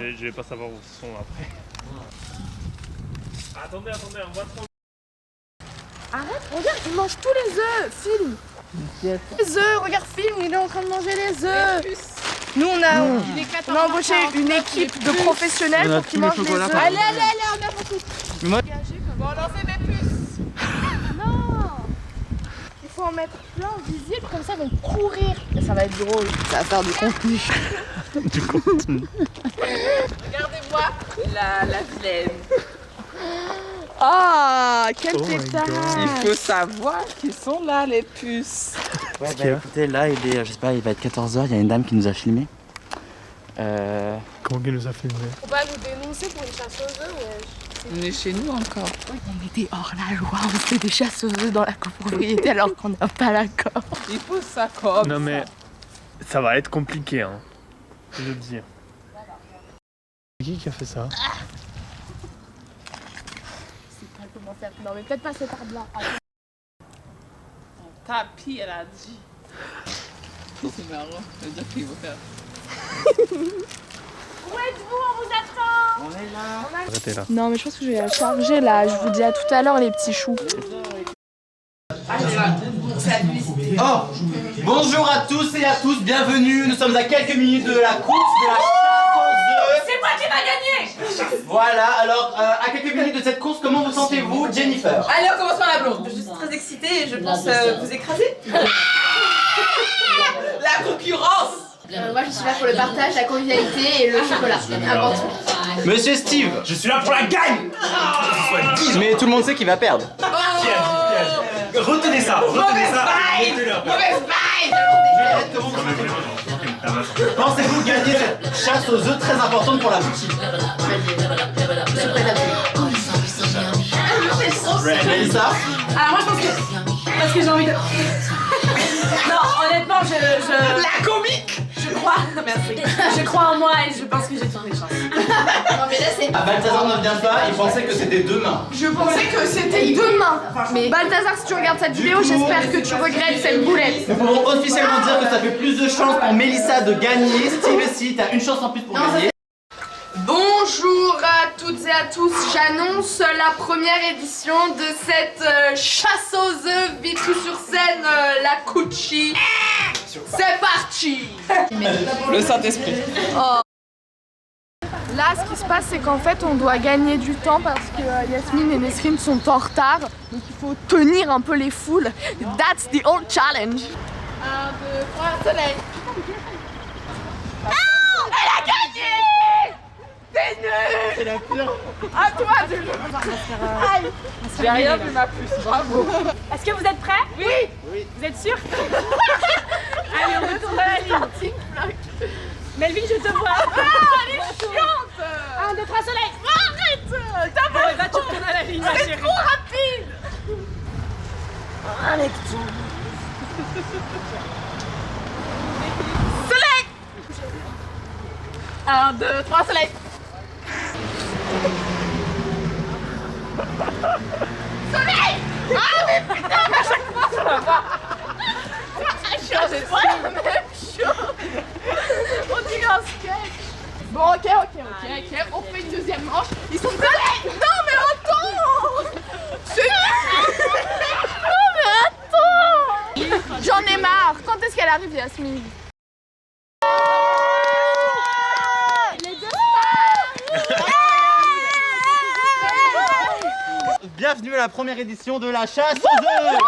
Je vais pas savoir où ils sont après. Attendez, on voit trop. Arrête, regarde, il mange tous les œufs, filme. Les œufs, regarde, filme, il est en train de manger les œufs. Nous, on a embauché une équipe de professionnels pour qu'ils mangent les œufs. Allez, on a beaucoup. Bon, lancez mes puces. Non. Il faut en mettre plein visible, comme ça, ils vont courir. Et ça va être drôle. Ça va faire du contenu. Du contenu. Regardez-moi la vilaine. Ah, quel pétard. Il faut savoir qu'ils sont là, les puces. Ouais, bah écoutez, là, il est, je sais pas, il va être 14h, il y a une dame qui nous a filmé. Comment qu'elle nous a filmé? On va nous dénoncer pour une chasse aux œufs, ouais. On est chez nous encore. On était hors la loi, on fait des chasses aux œufs dans la copropriété alors qu'on n'a pas l'accord. Il faut ça comme Non mais ça va être compliqué, hein. Je veux le dire. Qui a fait ça? Comment faire? Non mais peut-être passer par là. Tapis, elle a dit. C'est marrant, ça veut dire qu'il va faire. Où êtes-vous? On vous attend. On est là. Arrêtez là. Non mais je pense que je vais la charger là. Je vous dis à tout à l'heure les petits choux. Oh, bonjour à tous et à tous, bienvenue. Nous sommes à quelques minutes de la course de la chasse aux œufs. C'est moi qui va gagner. Voilà, alors à quelques minutes de cette course, comment vous sentez-vous, Jennifer? Allez, on commence par la blonde. Je suis très excitée et je pense vous écraser. La concurrence. Moi je suis là pour le partage, la convivialité et le chocolat. Avant tout. Monsieur Steve, je suis là pour la gagne. Mais tout le monde sait qu'il va perdre. Retenez ça. Mauvaise vibe. Pensez-vous gagner cette chasse aux œufs très importante pour la boutique? Melissa? Alors moi je pense que... Parce que j'ai envie de... Non, honnêtement, je... La comique. Je crois... Merci. Je crois en moi et je pense que j'ai toutes les chances. Non mais là c'est... Ah, Balthazar ne vient pas, il pensait que c'était demain. Je pensais que c'était demain. Mais Balthazar, si tu regardes cette vidéo, j'espère que tu regrettes cette boulette. Nous pouvons officiellement dire que ça fait plus de chances pour Melissa de gagner. Steve aussi, t'as une chance en plus pour gagner. Bonjour à toutes et à tous, j'annonce la première édition de cette chasse aux œufs Vitry-sur-Seine, la Cucci. C'est parti. Le Saint-Esprit. Là, ce qui se passe, c'est qu'en fait, on doit gagner du temps parce que Yasmine et Nesrine sont en retard. Donc il faut tenir un peu les foules. That's the old challenge. 1, 2, 3, soleil. Non, elle a gagné. T'es nulle. C'est la pire. À toi de... Aïe. J'ai rien vu ma puce, bravo. Est-ce que vous êtes prêts? Oui. Vous êtes sûrs? Allez, on retourne à la ligne. Melvin, je te vois. Ah, elle est chiante. 1, 2, 3, soleil. Arrête. T'as Bon, bah tu retournes à la ligne, ma C'est chérie. trop rapide. Avec Soleil. 1, 2, 3, soleil. Soleil. Ah mais putain, mais à chaque fois ça va. Je suis la même chose. On dirait un sketch. Bon ok, on fait une deuxième manche. Ils sont soleil. Non mais attends. C'est nul. Non mais attends. J'en ai marre. Quand est-ce qu'elle arrive, Yasmine? Les deux stars. Bienvenue à la première édition de la chasse aux œufs.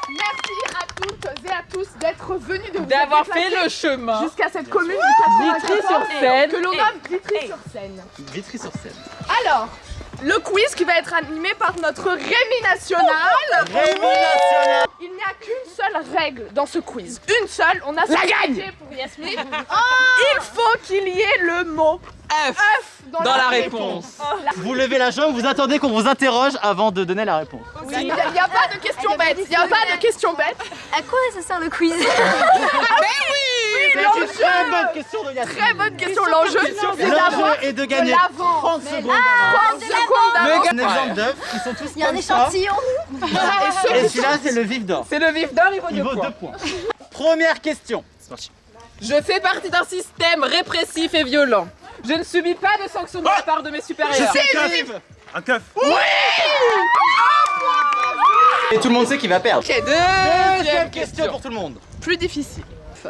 Merci à toutes et à tous d'être venus, de vous D'avoir déplacer fait le chemin. jusqu'à cette commune du 94 Vitry-sur-Seine. que l'on nomme Vitry-sur-Seine. Vitry-sur-Seine. Alors, le quiz qui va être animé par notre Rémi National. Rémi National. Il n'y a qu'une seule règle dans ce quiz. Une seule, on a la gagne pour Yasmine. Il faut qu'il y ait le mot F œuf dans la réponse. Vous levez la jambe, vous attendez qu'on vous interroge avant de donner la réponse. Il n'y a pas de question bête. Il n'y a pas de question bête. À quoi ça sert le quiz? C'est une très bonne question de Yasmine. Très bonne question. L'enjeu, c'est L'enjeu d'avoir est de gagner l'avant. 30 secondes. 30 secondes d'avance. Un exemple d'œuf, ils sont tous Il y a un comme ça. échantillon. Et celui-là, c'est le vif d'or. C'est le vif d'or, il vaut Il 2 vaut points. 2 points. Première question. C'est parti. Je fais partie d'un système répressif et violent. Je ne subis pas de sanctions de la part de mes supérieurs. Un keuf. Et tout le monde sait qui va perdre. Ok, deuxième Question pour tout le monde. Plus difficile.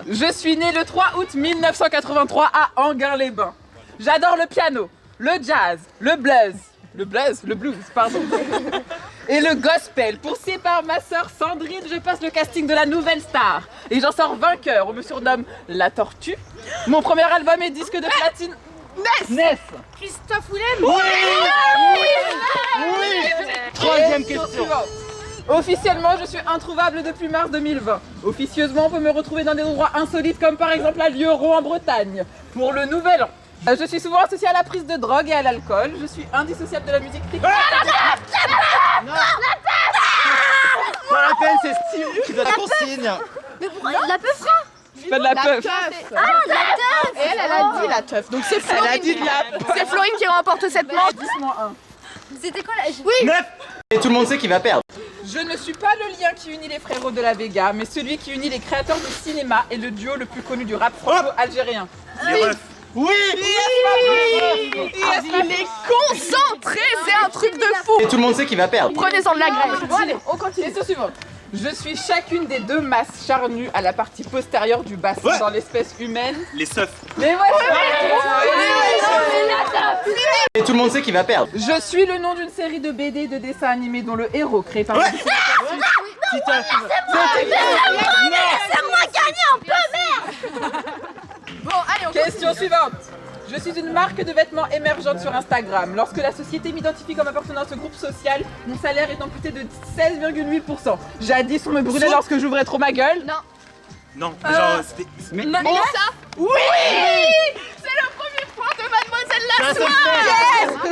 Je suis né le 3 août 1983 à Anguin-les-Bains. J'adore le piano, le jazz, le blues, pardon. Et le gospel. Poussé par ma sœur Sandrine, je passe le casting de la nouvelle star. Et j'en sors vainqueur. On me surnomme la tortue. Mon premier album est disque de platine. Ness. Christophe Willem. Troisième Question question. suivante. Officiellement, je suis introuvable depuis mars 2020. Officieusement, on peut me retrouver dans des endroits insolites comme par exemple à Lierot en Bretagne. Pour le nouvel an. Je suis souvent associée à la prise de drogue et à l'alcool. Je suis indissociable de la musique technique. Pas la peine, c'est Steve qui donne la consigne. La peuf. Pas de la La puff. teuf. Ah, la teuf. Et elle a dit la teuf. Donc c'est Florine. C'est Florine qui remporte cette manche. 10-1. C'était quoi la... Et tout le monde sait qui va perdre. Je ne suis pas le lien qui unit les frérots de la Vega, mais celui qui unit les créateurs de cinéma et le duo le plus connu du rap franco-algérien. Les refs. Oui. Il est concentré, c'est un truc de fou. Et tout le monde sait qui va perdre. Prenez-en de la graine. Bon, allez, on continue. Question suivante. Je suis chacune des deux masses charnues à la partie postérieure du bassin Ouais. dans l'espèce humaine. Les seufs. Mais ouais, Et tout le monde sait qui va perdre. Je suis le nom d'une série de BD et de dessins animés dont le héros créé par Ouais. Bon, allez, on Question suivante. Je suis une marque de vêtements émergente sur Instagram. Lorsque la société m'identifie comme appartenant à ce groupe social, mon salaire est amputé de 16,8%. Jadis, on me brûlait lorsque j'ouvrais trop ma gueule. Non, mais genre, c'était. Mais Mélissa. Oui. C'est le premier point de Mademoiselle Lassoir.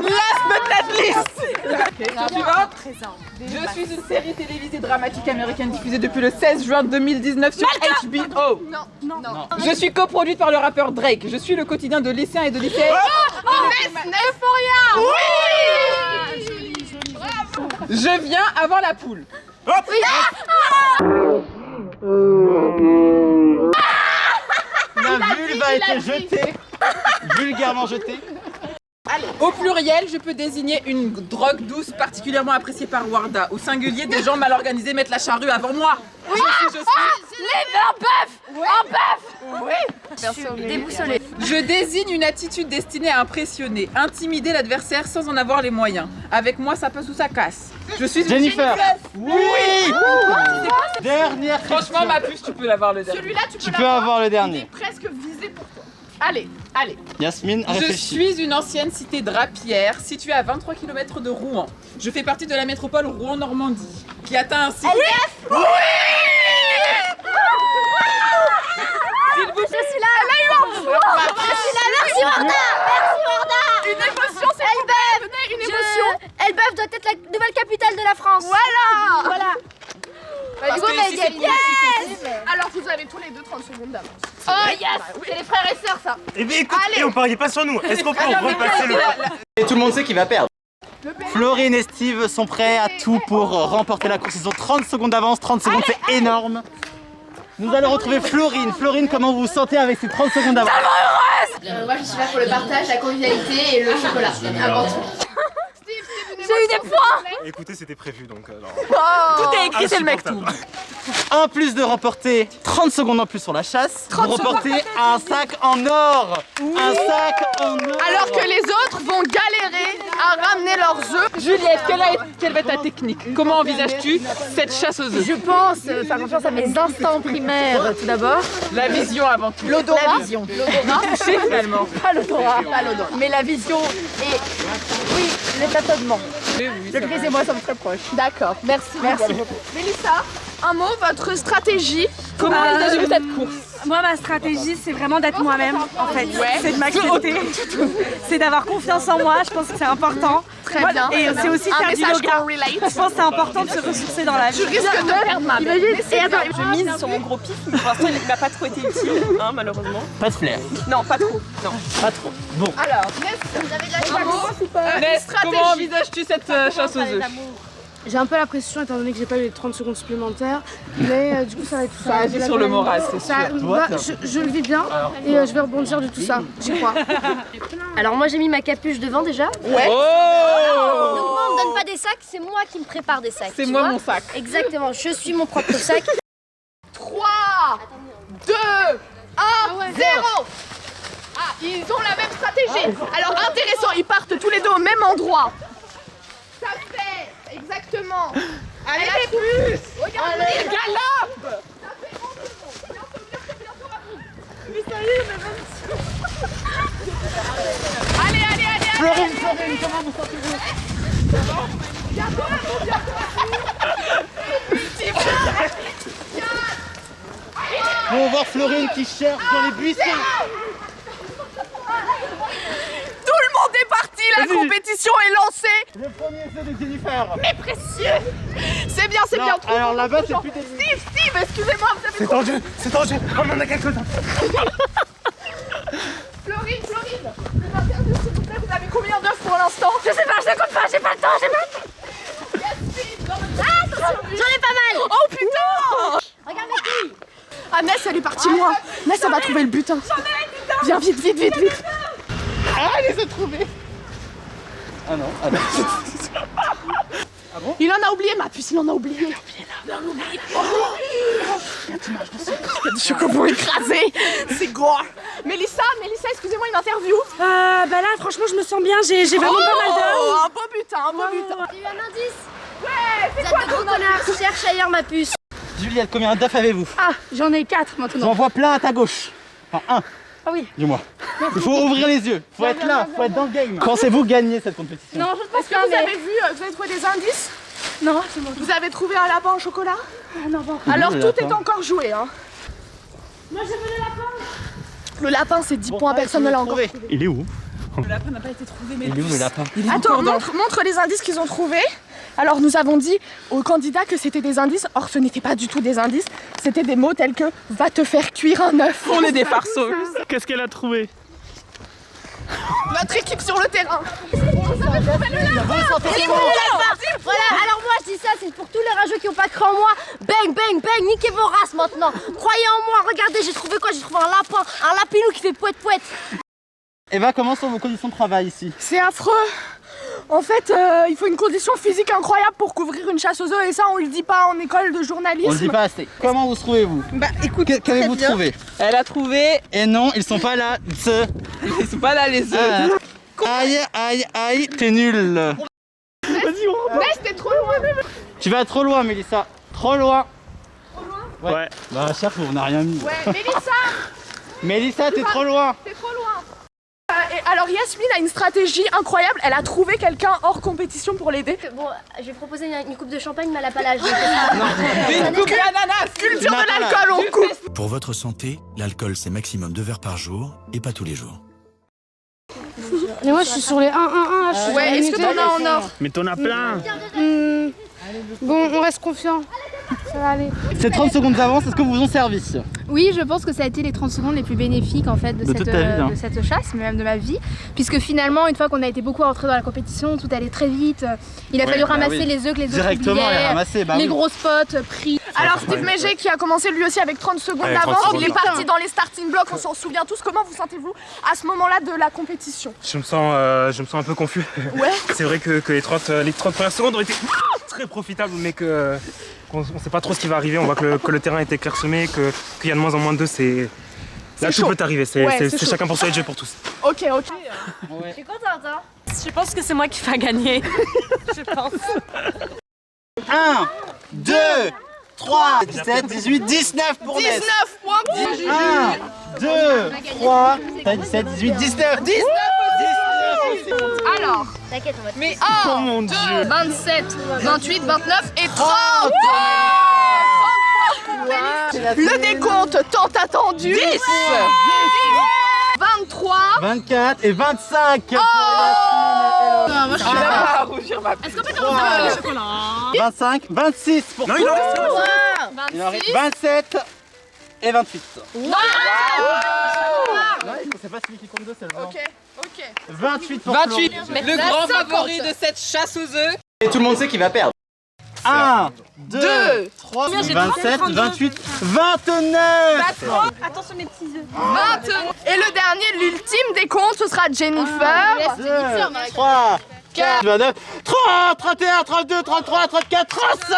Last but not least. Question suivante. Je suis une série télévisée dramatique américaine diffusée depuis le 16 juin 2019 sur HBO. Non. Je suis coproduite par le rappeur Drake. Je suis le quotidien de lycéens et de lycéennes. Euphoria. Oui. Je viens avant la poule. Ma vulve a été jetée. Vulgairement jetée. Au pluriel, je peux désigner une drogue douce particulièrement appréciée par Warda. Au singulier, des gens mal organisés mettent la charrue avant moi. Déboussolé. Je désigne une attitude destinée à impressionner, intimider l'adversaire sans en avoir les moyens. Avec moi, ça passe ou ça casse. Je suis une Jennifer. Oui. Dernière question. Franchement, ma puce, tu peux l'avoir le dernier. Celui-là, Tu peux avoir le dernier. presque visé pour toi. Allez. Yasmine, Je réfléchis. suis une ancienne cité drapière située à 23 km de Rouen. Je fais partie de la métropole Rouen-Normandie, qui atteint ainsi... Je suis là. Elle a eu un fou. Je suis là. Merci Warda. Une émotion, c'est Venez, une émotion. Elbeuf doit être la nouvelle capitale de la France. Voilà. Parce Du coup, que on a ici, c'est égalité. Alors vous avez tous les deux 30 secondes d'avance. Oh yes. C'est les frères et sœurs ça. Eh bien écoute, et on pariait pas sur nous. Est-ce qu'on peut repasser le. Et tout le monde sait qui va perdre. Florine et Steve sont prêts à tout pour remporter la course. Ils ont 30 secondes d'avance. 30 secondes, c'est énorme. Nous allons retrouver Florine. Florine, comment vous vous sentez avec ces 30 secondes d'avance? Moi je suis là pour le partage, la convivialité et le chocolat avant tout. J'ai eu des points. Écoutez, c'était prévu donc. Tout est écrit, c'est le mec tout. En plus de remporter 30 secondes en plus sur la chasse, vous remportez un sac en or. Un sac en or. Alors que les autres vont galérer à ramener leurs œufs. Juliette, quelle va être ta technique? Comment envisages-tu cette chasse aux œufs? Je pense faire confiance à mes instincts primaires tout d'abord. La vision avant tout. La vision. Touché finalement. Pas l'odorat. Mais la vision et oui, les tâtonnements. Le gris et moi sommes très proches. D'accord, merci. Mélissa, un mot, votre stratégie. Comment envisagez-vous cette course? Moi, ma stratégie, c'est vraiment d'être moi-même, en fait. C'est de m'accepter. C'est d'avoir confiance en moi, je pense que c'est important. Très bien. Et c'est aussi Un faire du message yoga. qu'on relate. Je pense que c'est important de se ressourcer dans la vie. Je risque de perdre ma belle. Et attends, je mise sur mon gros pif, mais pour l'instant, il m'a pas trop été utile, hein, malheureusement. Pas de flair. Non, pas trop. Non. Pas trop. Bon. Alors, Ness, Vous avez de la un mot, Ness, stratégie. comment envisages-tu cette chasse aux œufs? J'ai un peu la pression étant donné que j'ai pas eu les 30 secondes supplémentaires, mais du coup ça va être Ça agit sur le moral, c'est sûr. Je le vis bien et je vais rebondir de tout ça, j'y crois. Alors moi j'ai mis ma capuche devant déjà. Ouais. Donc moi on me donne pas des sacs, c'est moi qui me prépare des sacs. C'est tu moi vois mon sac. Exactement, je suis mon propre sac. 3, 2, 1, 0. Ah, ils ont la même stratégie. Alors intéressant, ils partent tous les deux au même endroit. Ça fait exactement. Allez les puces. Regardez, galope. Ça fait 11 secondes. Bientôt. Mais ça y est, mais même. Allez. Florine, comment vous sentez-vous? On va voir Florine qui cherche dans les buissons. Tout le monde est parti, la compétition est lancée. Le premier œuf de Jennifer. Mais précieux. C'est bien. Trop alors bon. là-bas c'est plus délicat. Steve, excusez-moi, vous avez C'est tendu, on en a quelques-uns. Florine, une interview s'il vous plaît, vous avez combien d'œufs pour l'instant? Je sais pas, je compte pas, j'ai pas le temps. J'en ai pas mal. Oh putain! Regarde mes filles. Ah Ness, elle est partie loin. Ness, elle va trouver le butin. Viens vite. Ah, elle les a trouvés. Ah non. Il en a oublié, ma puce, il en a oublié. Du choco pour écraser, c'est gore. Mélissa, excusez-moi, une interview. Bah là, franchement, je me sens bien. J'ai vraiment pas mal d'heures. Un beau butin. J'ai eu un indice. Ouais, Vous êtes de gros connards. Cherche ailleurs ma puce. Juliette, combien d'œufs avez-vous? Ah, j'en ai 4 maintenant. J'en vois plein à ta gauche. Enfin, un. Ah oui. Dis-moi. Il faut ouvrir les yeux. Faut être là. Faut être dans le game. Pensez-vous gagner cette compétition? Non, je ne pense pas. Vous avez trouvé des indices? Non, c'est bon. Vous avez trouvé un lapin au chocolat? Non, bon. Alors le tout lapin est encore joué, hein. Moi, j'ai vu le lapin. Le lapin, c'est 10 points, personne ne l'a encore trouvé. Il est où? Le lapin n'a pas été trouvé, mais Il est où le lapin? Attends, montre les indices qu'ils ont trouvés. Alors nous avons dit aux candidats que c'était des indices, or ce n'était pas du tout des indices, c'était des mots tels que « va te faire cuire un œuf ». on est des farceuses. Qu'est-ce qu'elle a trouvé? Notre équipe sur le terrain. Voilà, alors moi je dis ça, c'est pour tous les rageux qui n'ont pas cru en moi. Bang, bang, bang, niquez vos races maintenant. Croyez en moi, regardez, j'ai trouvé quoi? J'ai trouvé un lapin, un lapinou qui fait poète poète. Eva, comment sont vos conditions de travail ici? C'est affreux. En fait, il faut une condition physique incroyable pour couvrir une chasse aux œufs et ça on le dit pas en école de journalisme. On le dit pas assez. Comment vous trouvez-vous? Bah écoute, Qu'avez-vous trouvé? elle a trouvé. Et non, ils sont pas là. Ils sont pas là les œufs. Aïe, t'es nul. Vas-y, on repart. Ness, t'es trop loin. Tu vas trop loin, Mélissa. Trop loin. Ouais. Bah, cher, on n'a rien mis. Ouais, Mélissa, Mélissa, t'es trop loin. t'es trop loin. Et alors Yasmine a une stratégie incroyable, elle a trouvé quelqu'un hors compétition pour l'aider. Bon, je vais proposer une coupe de champagne, mais elle a pas l'âge. Une coupe d'ananas. Culture de l'alcool, on coupe. Pour votre santé, l'alcool c'est maximum 2 verres par jour et pas tous les jours. Et moi, je suis sur les 1-1-1. Là, Ouais, est-ce que t'en as en or? Mais t'en as plein. Bon, on reste confiant. Ça va aller. Ces 30 secondes d'avance, est-ce que vous ont servi? Oui, je pense que ça a été les 30 secondes les plus bénéfiques en fait De toute ta vie, hein. de cette chasse, mais même de ma vie. Puisque finalement, une fois qu'on a été beaucoup rentré dans la compétition, tout allait très vite. Il a fallu ramasser les œufs que les autres Directement, oubliaient, les ramasser, bah les oui. gros spots pris. Alors Steve Méger qui a commencé lui aussi avec 30 secondes Avec 30 d'avance, il est secondes. parti dans les starting blocks, on s'en souvient tous. Comment vous sentez-vous à ce moment-là de la compétition? Je me sens un peu confus. Ouais. C'est vrai que les 30 premières secondes ont été très profitables, mais qu'on ne sait pas trop ce qui va arriver. On voit que le terrain est clairsemé, qu'il y a de moins en moins d'œufs. Là, tout chaud. peut arriver. C'est Ouais, c'est chaud. chacun pour soi et Dieu pour tous. Ok. Je suis contente, hein. Je pense que c'est moi qui vais gagner. Je pense. 1, 2, 3, 17, 18, 19 pour Ness. 19 points pour 1, 2, 3, 17, 18, 19. 19 aussi. Alors, T'inquiète, on va te mais Oh 1, mon 2, Dieu. 27, 28, 29 et 30. Le décompte tant attendu. 10, 23. 24 et 25 pour Non, moi je suis là à rougir ma puce. 25, 26 pour Non, il en reste Il en reste 27 et 28. Non, c'est pas celui qui compte deux, c'est le blanc. Ok. 28 pour 28, Florine. le grand favori de cette chasse aux œufs. Et tout le monde sait qu'il va perdre. 1, 2, 3, 27, 28, 29. Attention mes petits œufs. 20. Et le dernier, l'ultime des comptes, ce sera Jennifer. 2, 3, 4, 29, 30, 31, 32, 33, 34, 35.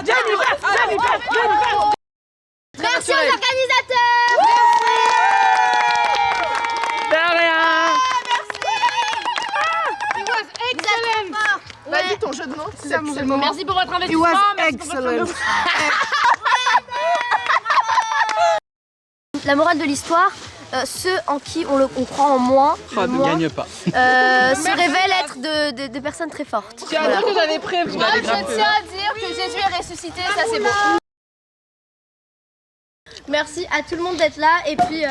Jennifer remporte cette place. Merci aux organisateurs. De rien. Vas-y, ton jeu de mots, c'est le moment. Merci pour votre investissement. Merci pour votre investissement. La morale de l'histoire, ceux en qui on croit en moins, Ne gagne pas. se révèlent être de personnes très fortes. Tu as dit que j'avais prévu. Moi, je tiens à dire que Jésus est ressuscité, ça c'est bon. Merci à tout le monde d'être là et puis...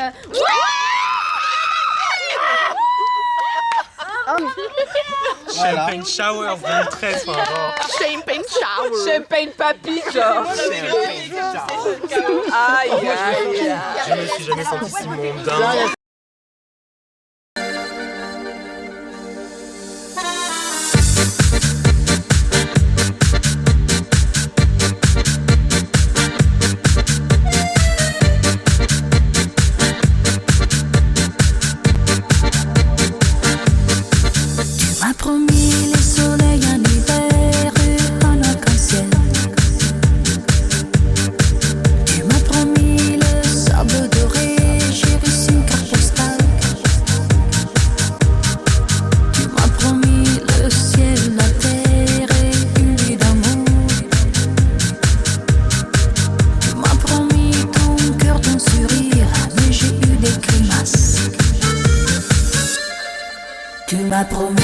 Champagne Shower 2013, par rapport. Champagne shower. Champagne papy, genre. Aïe, aïe, aïe. Je me suis jamais senti si mondain. Tu m'as promis les soleils en hiver et en arc-en-ciel. Tu m'as promis le sable doré, j'ai reçu une carte postale. Tu m'as promis le ciel, la terre et une vie d'amour. Tu m'as promis ton cœur, ton sourire, mais j'ai eu des grimaces. Tu m'as promis.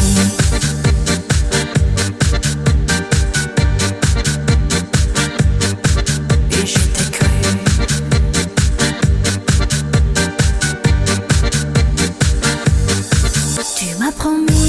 Et je t'ai cru. Tu m'as promis